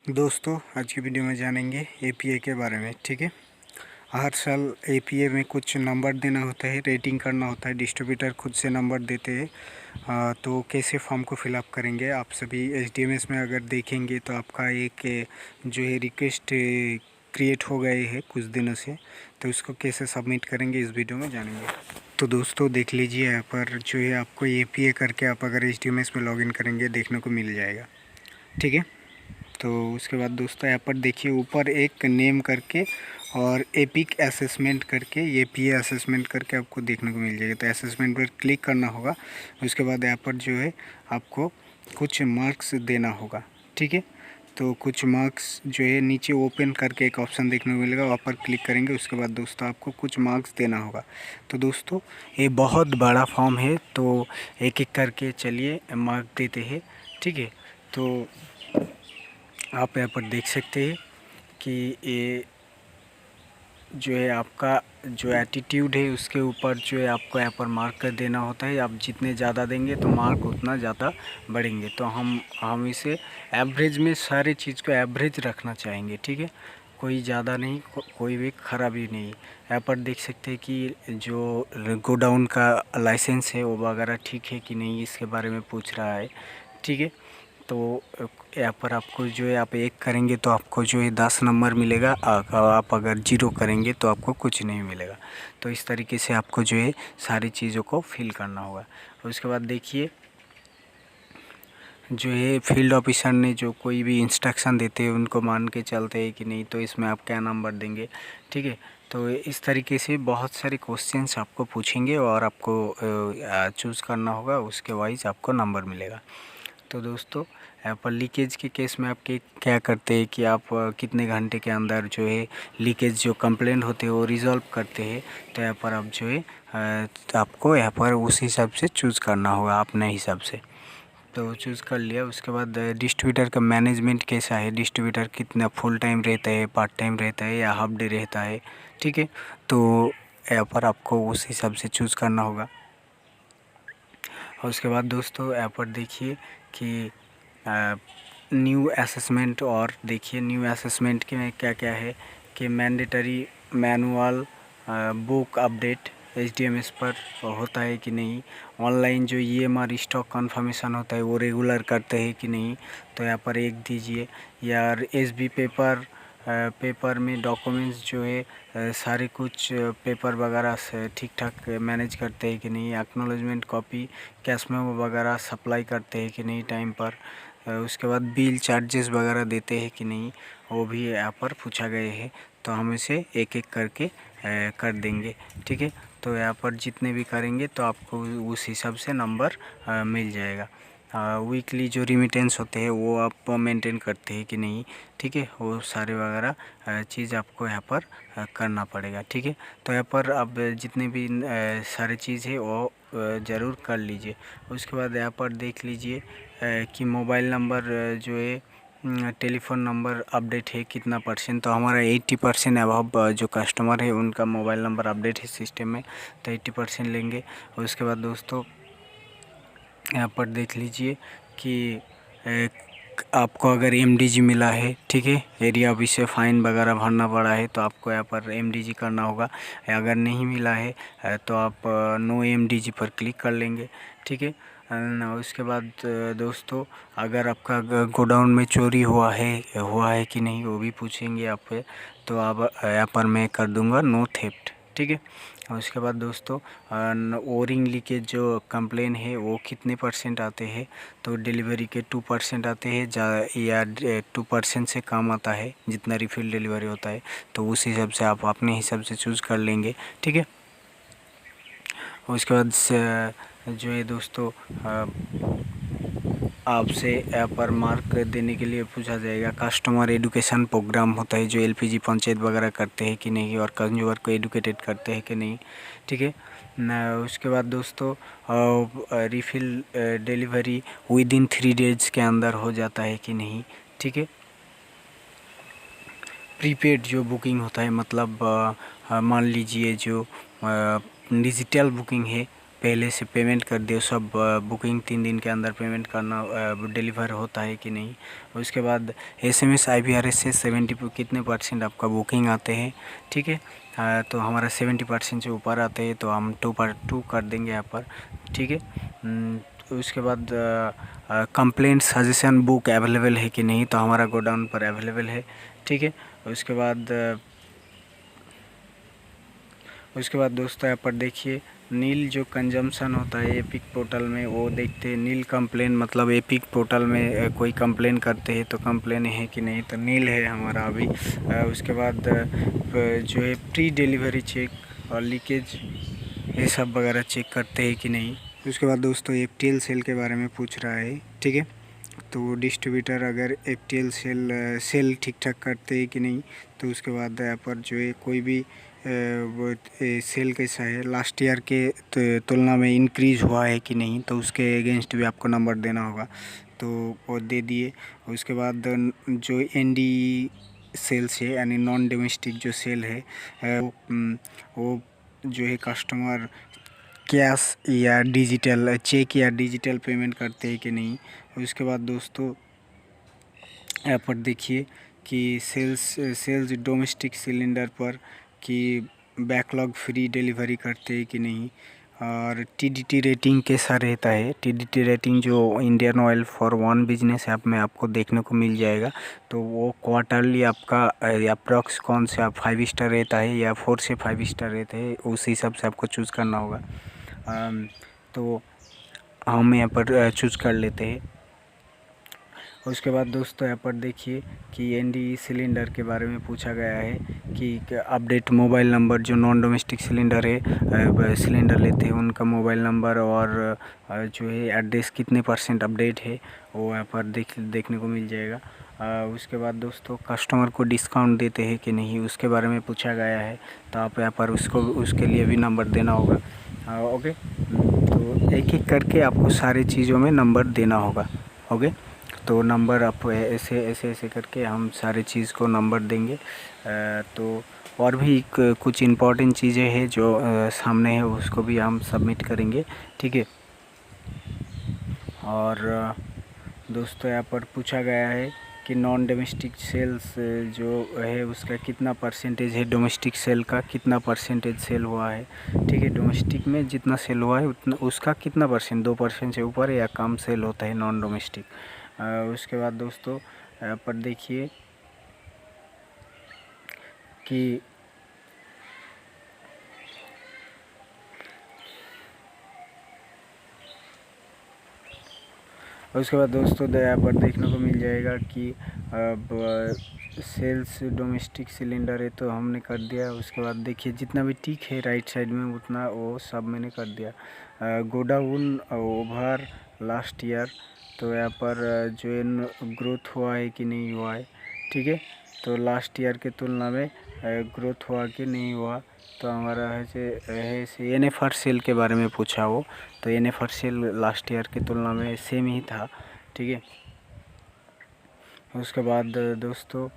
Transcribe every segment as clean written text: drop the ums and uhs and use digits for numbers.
दोस्तों आज की वीडियो में जानेंगे एपीए के बारे में। ठीक है, हर साल एपीए में कुछ नंबर देना होता है, रेटिंग करना होता है, डिस्ट्रीब्यूटर खुद से नंबर देते हैं। तो कैसे फॉर्म को फिलअप करेंगे आप सभी एचडीएमएस में अगर देखेंगे तो आपका एक जो है रिक्वेस्ट क्रिएट हो गए है कुछ दिनों से, तो उसको कैसे सबमिट करेंगे इस वीडियो में जानेंगे। तो दोस्तों देख लीजिए, यहाँ पर जो है आपको एपीए करके आप अगर एचडीएमएस में लॉगिन करेंगे देखने को मिल जाएगा। ठीक है, तो उसके बाद दोस्तों यहाँ पर देखिए ऊपर एक नेम करके और एपिक असेसमेंट करके ये पीए असेसमेंट करके आपको देखने को मिल जाएगा। तो असेसमेंट पर क्लिक करना होगा। उसके बाद यहाँ पर जो है आपको कुछ मार्क्स देना होगा। ठीक है, तो कुछ मार्क्स जो है नीचे ओपन करके एक ऑप्शन देखने को मिलेगा, वहाँ पर क्लिक करेंगे। उसके बाद दोस्तों आपको कुछ मार्क्स देना होगा। तो दोस्तों ये बहुत बड़ा फॉर्म है, तो एक एक करके चलिए मार्क देते हैं। ठीक है, तो आप यहाँ पर देख सकते हैं कि ये जो है आपका जो एटीट्यूड है उसके ऊपर जो है आपको यहाँ पर मार्क कर देना होता है। आप जितने ज़्यादा देंगे तो मार्क उतना ज़्यादा बढ़ेंगे। तो हम इसे एवरेज में सारे चीज़ को एवरेज रखना चाहेंगे। ठीक है, कोई ज़्यादा नहीं, कोई भी ख़राबी नहीं। यहाँ पर देख सकते हैं कि जो गोडाउन का लाइसेंस है वो वगैरह ठीक है कि नहीं, इसके बारे में पूछ रहा है। ठीक है, तो यहाँ पर आपको जो है आप 1 करेंगे तो आपको जो है 10 नंबर मिलेगा। आप अगर 0 करेंगे तो आपको कुछ नहीं मिलेगा। तो इस तरीके से आपको जो है सारी चीज़ों को फिल करना होगा। उसके बाद देखिए जो है फील्ड ऑफिसर ने जो कोई भी इंस्ट्रक्शन देते हैं उनको मान के चलते हैं कि नहीं, तो इसमें आप क्या नंबर देंगे। ठीक है, तो इस तरीके से बहुत सारे क्वेश्चंस आपको पूछेंगे और आपको चूज़ करना होगा, उसके वाइज आपको नंबर मिलेगा। तो दोस्तों यहाँ पर लीकेज के केस में आप क्या करते हैं कि आप कितने घंटे के अंदर जो है लीकेज जो कंप्लेंट होते हैं वो रिज़ॉल्व करते हैं। तो यहाँ पर आप जो है आपको यहाँ पर उस हिसाब से चूज़ करना होगा अपने हिसाब से। तो चूज़ कर लिया। उसके बाद डिस्ट्रीब्यूटर का मैनेजमेंट कैसा है, डिस्ट्रीब्यूटर कितना फुल टाइम रहता है, पार्ट टाइम रहता है या हाफ डे रहता है। ठीक है, तो यहाँ पर आपको उस हिसाब से चूज़ करना होगा। और उसके बाद दोस्तों यहाँ पर देखिए कि न्यू असेसमेंट, और देखिए न्यू असेसमेंट के में क्या क्या है कि मैंडेटरी मैनुअल बुक अपडेट एचडीएमएस पर होता है कि नहीं, ऑनलाइन जो ईएमआर स्टॉक कंफर्मेशन होता है वो रेगुलर करते हैं कि नहीं, तो यहाँ पर 1 दीजिए। या एसबी पेपर में डॉक्यूमेंट्स जो है सारे कुछ पेपर वगैरह से ठीक ठाक मैनेज करते हैं कि नहीं, एक्नॉलेजमेंट कॉपी कैश मेमो वगैरह सप्लाई करते हैं कि नहीं टाइम पर। उसके बाद बिल चार्जेस वगैरह देते हैं कि नहीं, वो भी यहाँ पर पूछा गए है। तो हम इसे एक एक करके कर देंगे। ठीक है, तो यहाँ पर जितने भी करेंगे तो आपको उस हिसाब से नंबर मिल जाएगा। वीकली जो रिमिटेंस होते हैं वो आप मेंटेन करते हैं कि नहीं। ठीक है, वो सारे वगैरह चीज़ आपको यहाँ पर करना पड़ेगा। ठीक है, तो यहाँ पर आप जितने भी सारे चीज़ है वो ज़रूर कर लीजिए। उसके बाद यहाँ पर देख लीजिए कि मोबाइल नंबर जो है टेलीफोन नंबर अपडेट है कितना परसेंट। तो हमारा 80% अबव जो कस्टमर है उनका मोबाइल नंबर अपडेट है सिस्टम में, तो 80% लेंगे। उसके बाद दोस्तों यहाँ पर देख लीजिए कि आपको अगर एमडीजी मिला है, ठीक है, एरिया ऑफिस से फ़ाइन वगैरह भरना पड़ा है तो आपको यहाँ पर एमडीजी करना होगा। अगर नहीं मिला है तो आप नो एमडीजी पर क्लिक कर लेंगे। ठीक है, उसके बाद दोस्तों अगर आपका गोडाउन में चोरी हुआ है कि नहीं वो भी पूछेंगे आप पे, तो आप यहाँ पर मैं कर दूंगा नो थेफ्ट। ठीक है, और उसके बाद दोस्तों ओरिंग लीकेज जो कंप्लेन है वो कितने परसेंट आते हैं, तो डिलीवरी के 2% आते हैं या 2% से कम आता है जितना रिफिल डिलीवरी होता है, तो उस हिसाब से आप अपने हिसाब से चूज़ कर लेंगे। ठीक है, उसके बाद जो है दोस्तों आपसे यहाँ पर मार्क देने के लिए पूछा जाएगा। कस्टमर एडुकेशन प्रोग्राम होता है जो एलपीजी पंचायत वगैरह करते हैं कि नहीं और कंज्यूमर को एडुकेटेड करते हैं कि नहीं। ठीक है, उसके बाद दोस्तों refill delivery with in 3 days के अंदर हो जाता है कि नहीं। ठीक है, प्रीपेड जो बुकिंग होता है, मतलब मान लीजिए जो डिजिटल बुकिंग है पहले से पेमेंट कर दिए सब बुकिंग 3 दिन के अंदर पेमेंट करना डिलीवर होता है कि नहीं। उसके बाद SMS IVRS से 70 कितने % आपका बुकिंग आते हैं, ठीक है। तो हमारा 70% से ऊपर आते हैं तो हम 2 कर देंगे यहाँ पर, ठीक है। तो उसके बाद कंप्लेंट सजेशन बुक अवेलेबल है कि नहीं, तो हमारा गोडाउन पर अवेलेबल है, ठीक है। उसके बाद दोस्तों यहाँ पर देखिए नील जो कंजम्पशन होता है एपिक पोर्टल में, वो देखते हैं नील कंप्लेन, मतलब एपिक पोर्टल में कोई कंप्लेन करते हैं तो कंप्लेन है कि नहीं, तो नील है हमारा अभी। उसके बाद जो है प्री डिलीवरी चेक और लीकेज ये सब वगैरह चेक करते हैं कि नहीं। उसके बाद दोस्तों FTL सेल के बारे में पूछ रहा है, ठीक है। तो डिस्ट्रीब्यूटर अगर FTL सेल ठीक ठाक करते हैं कि नहीं, तो उसके बाद यहाँ पर जो है कोई भी वो सेल कैसा है, लास्ट ईयर के तुलना में इंक्रीज़ हुआ है कि नहीं, तो उसके अगेंस्ट भी आपको नंबर देना होगा, तो वो दे दिए। उसके बाद जो ND सेल्स है यानी नॉन डोमेस्टिक जो सेल है वो जो है कस्टमर कैश या डिजिटल चेक या डिजिटल पेमेंट करते हैं कि नहीं। उसके बाद दोस्तों यहाँ पर देखिए कि सेल्स डोमेस्टिक सिलेंडर पर कि बैकलॉग फ्री डिलीवरी करते हैं कि नहीं, और TDT रेटिंग कैसा रहता है। TDT रेटिंग जो Indian oil for one business app में आपको देखने को मिल जाएगा, तो वो क्वार्टरली आपका अप्रॉक्स कौन सा 5 स्टार रहता है या 4 से 5 स्टार रहते हैं, उस हिसाब से आपको चूज़ करना होगा। तो हम यहाँ पर चूज़ कर लेते हैं। उसके बाद दोस्तों यहाँ पर देखिए कि NDE सिलेंडर के बारे में पूछा गया है कि अपडेट मोबाइल नंबर, जो नॉन डोमेस्टिक सिलेंडर है सिलेंडर लेते हैं उनका मोबाइल नंबर और जो है एड्रेस कितने % अपडेट है, वो यहाँ पर देखने को मिल जाएगा। उसके बाद दोस्तों कस्टमर को डिस्काउंट देते हैं कि नहीं, उसके बारे में पूछा गया है, तो आप यहाँ पर उसके लिए भी नंबर देना होगा। ओके, तो एक एक करके आपको सारी चीज़ों में नंबर देना होगा। ओके, तो नंबर आप ऐसे करके हम सारे चीज़ को नंबर देंगे। तो और भी कुछ इम्पोर्टेंट चीज़ें हैं जो सामने है, उसको भी हम सबमिट करेंगे, ठीक है। और दोस्तों यहाँ पर पूछा गया है कि नॉन डोमेस्टिक सेल्स जो है उसका कितना % है, डोमेस्टिक सेल का कितना % सेल हुआ है, ठीक है। डोमेस्टिक में जितना सेल हुआ है उतना उसका कितना %, 2% से ऊपर या कम सेल होता है नॉन डोमेस्टिक। उसके बाद दोस्तों यहाँ पर देखिए कि उसके बाद दोस्तों यहाँ पर देखने को मिल जाएगा कि अब सेल्स डोमेस्टिक सिलेंडर है तो हमने कर दिया। उसके बाद देखिए जितना भी टिक है राइट साइड में उतना वो सब मैंने कर दिया। गोडाउन ओवर लास्ट ईयर, तो यहाँ पर जो है ग्रोथ हुआ है कि नहीं हुआ है, ठीक है। तो लास्ट ईयर के तुलना में ग्रोथ हुआ कि नहीं हुआ, तो हमारा है से NFR सेल के बारे में पूछा वो, तो NFR सेल लास्ट ईयर की तुलना में सेम ही था, ठीक है। उसके बाद दोस्तों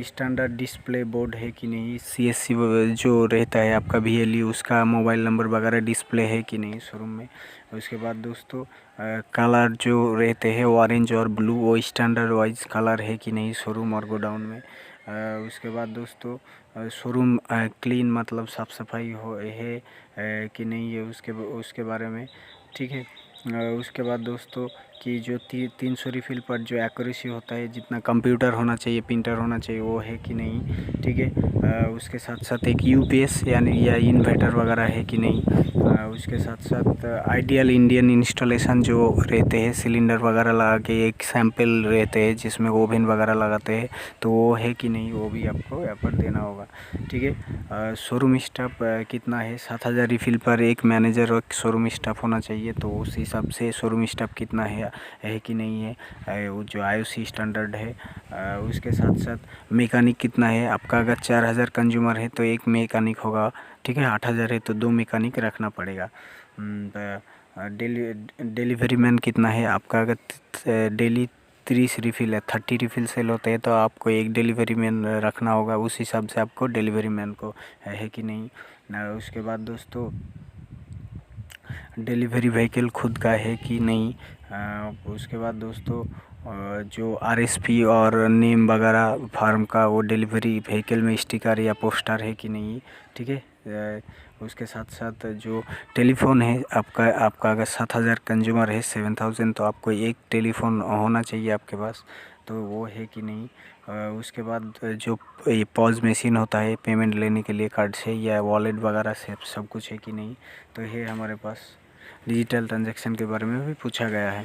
स्टैंडर्ड डिस्प्ले बोर्ड है कि नहीं, CSC जो रहता है आपका VLE उसका मोबाइल नंबर वगैरह डिस्प्ले है कि नहीं शोरूम में। उसके बाद दोस्तों कलर जो रहते हैं ऑरेंज और ब्लू, वो स्टैंडर्ड वाइज कलर है कि नहीं शोरूम और गोडाउन में। उसके बाद दोस्तों शोरूम क्लीन मतलब साफ़ सफाई है कि नहीं है उसके बारे में, ठीक है। उसके बाद दोस्तों कि जो 300 रिफिल पर जो एक्यूरेसी होता है, जितना कंप्यूटर होना चाहिए प्रिंटर होना चाहिए वो है कि नहीं, ठीक है। उसके साथ साथ एक UPS यानी या इन्वर्टर वगैरह है कि नहीं। उसके साथ साथ आइडियल इंडियन इंस्टॉलेशन जो रहते हैं सिलेंडर वगैरह लगा के एक सैंपल रहते हैं जिसमें ओवन वगैरह लगाते हैं, तो वो है कि नहीं वो भी आपको यहाँ पर देना होगा, ठीक है। शोरूम स्टाफ कितना है, 7000 रिफिल पर एक मैनेजर और शोरूम स्टाफ होना चाहिए, तो उस हिसाब से शोरूम स्टाफ कितना है कि नहीं है वो जो IOC स्टैंडर्ड है। उसके साथ साथ मैकेनिक कितना है आपका, अगर 4000 कंज्यूमर है तो एक मैकेनिक होगा, ठीक है। 8000 है तो 2 मैकेनिक रखना पड़ेगा। डिलीवरी मैन कितना है आपका, अगर डेली 30 रिफिल है 30 रिफिल सेल होते हैं तो आपको एक डिलीवरी मैन रखना होगा, उस हिसाब से आपको डिलीवरी मैन को है कि नहीं। उसके बाद दोस्तों डिलीवरी व्हीकल खुद का है कि नहीं। उसके बाद दोस्तों जो आरएसपी और नेम वगैरह फार्म का वो डिलीवरी व्हीकल में स्टिकर या पोस्टर है कि नहीं, ठीक है। उसके साथ साथ जो टेलीफोन है आपका अगर 7,000 कंज्यूमर है 7,000, तो आपको एक टेलीफोन होना चाहिए आपके पास, तो वो है कि नहीं। उसके बाद जो ये पॉज मशीन होता है पेमेंट लेने के लिए कार्ड से या वॉलेट वगैरह से, सब कुछ है कि नहीं, तो ये हमारे पास। डिजिटल ट्रांजैक्शन के बारे में भी पूछा गया है।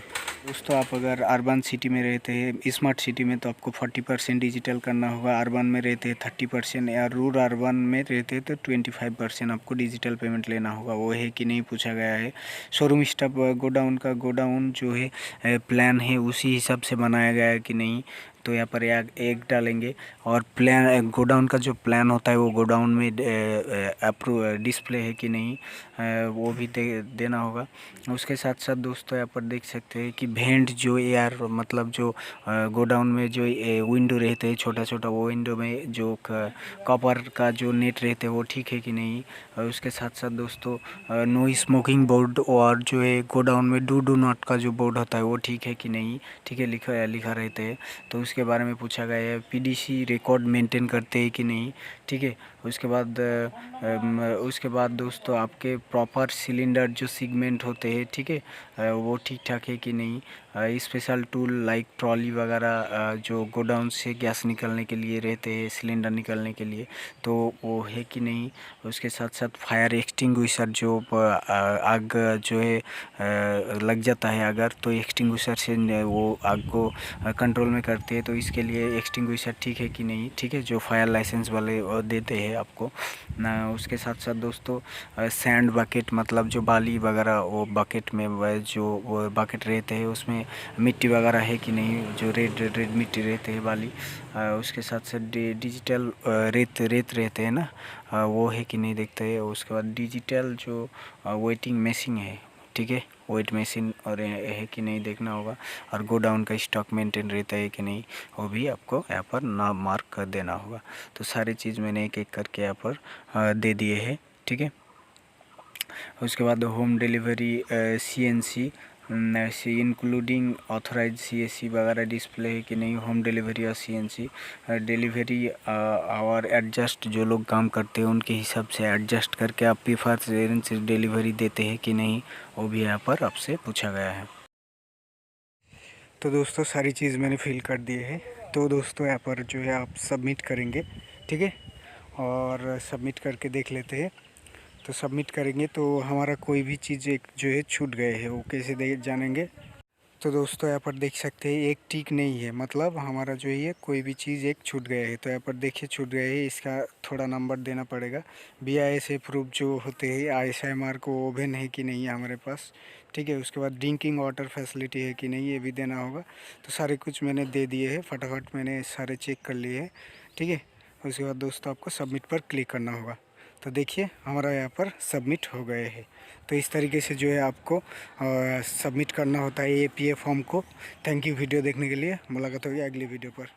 दोस्तों आप अगर अर्बन सिटी में रहते हैं, स्मार्ट सिटी में, तो आपको 40% डिजिटल करना होगा। अर्बन में रहते हैं 30%, या रूरल अर्बन में रहते हैं तो 25% आपको डिजिटल पेमेंट लेना होगा। वो है कि नहीं पूछा गया है। शोरूम स्टाफ गोडाउन का गोडाउन जो है प्लान है उसी हिसाब से बनाया गया है कि नहीं, तो यहाँ पर एक डालेंगे। और प्लान गोडाउन का जो प्लान होता है वो गोडाउन में डिस्प्ले है कि नहीं, वो भी देना होगा। उसके साथ साथ दोस्तों यहाँ पर देख सकते हैं कि भेंट जो एयर मतलब जो गोडाउन में जो विंडो रहते हैं छोटा छोटा, वो विंडो में जो कॉपर का जो नेट रहते हैं वो ठीक है कि नहीं। उसके साथ साथ दोस्तों नो स्मोकिंग बोर्ड और जो है गोडाउन में डू नॉट का जो बोर्ड होता है वो ठीक है कि नहीं, ठीक है, लिखा रहते हैं, तो उसके बारे में पूछा गया है। पीडीसी रिकॉर्ड मेंटेन करते हैं कि नहीं, ठीक है। उसके बाद दोस्तों आपके प्रॉपर सिलेंडर जो सीगमेंट होते हैं, ठीक है, वो ठीक ठाक है कि नहीं। स्पेशल टूल लाइक ट्रॉली वगैरह जो गोडाउन से गैस निकलने के लिए रहते हैं, सिलेंडर निकलने के लिए, तो वो है कि नहीं। उसके साथ साथ फायर एक्सटिंग्विशर जो आग जो है लग जाता है अगर, तो एक्सटिंग्विशर से वो आग को कंट्रोल में करते हैं, तो इसके लिए एक्सटिंग्विशर ठीक है कि नहीं, ठीक है, जो फायर लाइसेंस वाले देते हैं आपको ना। उसके साथ साथ दोस्तों सैंड बकेट मतलब जो बाली वगैरह वो बकेट में जो वो बकेट रहते हैं उसमें मिट्टी वगैरह है कि नहीं, जो रेड रेड मिट्टी रहते हैं बाली। उसके साथ साथ डिजिटल रेत रहते हैं ना, वो है कि नहीं देखते हैं। उसके बाद डिजिटल जो वेटिंग मशीन है, ठीक है, वेट मशीन और है कि नहीं देखना होगा। और गोडाउन का स्टॉक मेंटेन रहता है कि नहीं, वो भी आपको यहाँ पर नाम मार्क कर देना होगा। तो सारी चीज़ मैंने एक एक करके यहाँ पर दे दिए हैं, ठीक है। उसके बाद home delivery CNC including authorise CSC वगैरह डिस्प्ले है कि नहीं, होम डिलीवरी और CNC डिलीवरी और एडजस्ट जो लोग काम करते हैं उनके हिसाब से एडजस्ट करके आप प्रेफरेंस डिलीवरी देते हैं कि नहीं, वो भी यहाँ पर आपसे पूछा गया है। तो दोस्तों सारी चीज़ मैंने फिल कर दी है। तो दोस्तों यहाँ पर जो है आप सबमिट करेंगे, ठीक है, और सबमिट करके देख लेते हैं। तो सबमिट करेंगे तो हमारा कोई भी चीज़ एक जो है छूट गए है, वो कैसे जानेंगे। तो दोस्तों यहाँ पर देख सकते हैं एक टिक नहीं है, मतलब हमारा जो है कोई भी चीज़ एक छूट गया है। तो यहाँ पर देखिए छूट गए है, इसका थोड़ा नंबर देना पड़ेगा। BIS प्रूफ जो होते हैं ISMR को ओवन है कि नहीं हमारे पास, ठीक है। उसके बाद ड्रिंकिंग वाटर फैसिलिटी है कि नहीं, ये भी देना होगा। तो सारे कुछ मैंने दे दिए हैं, फटाफट मैंने सारे चेक कर लिए हैं, ठीक है। उसके बाद दोस्तों आपको सबमिट पर क्लिक करना होगा। तो देखिए हमारा यहाँ पर सबमिट हो गए हैं। तो इस तरीके से जो है आपको सबमिट करना होता है APA फॉर्म को। थैंक यू वीडियो देखने के लिए। मुलाकात होगी अगली वीडियो पर।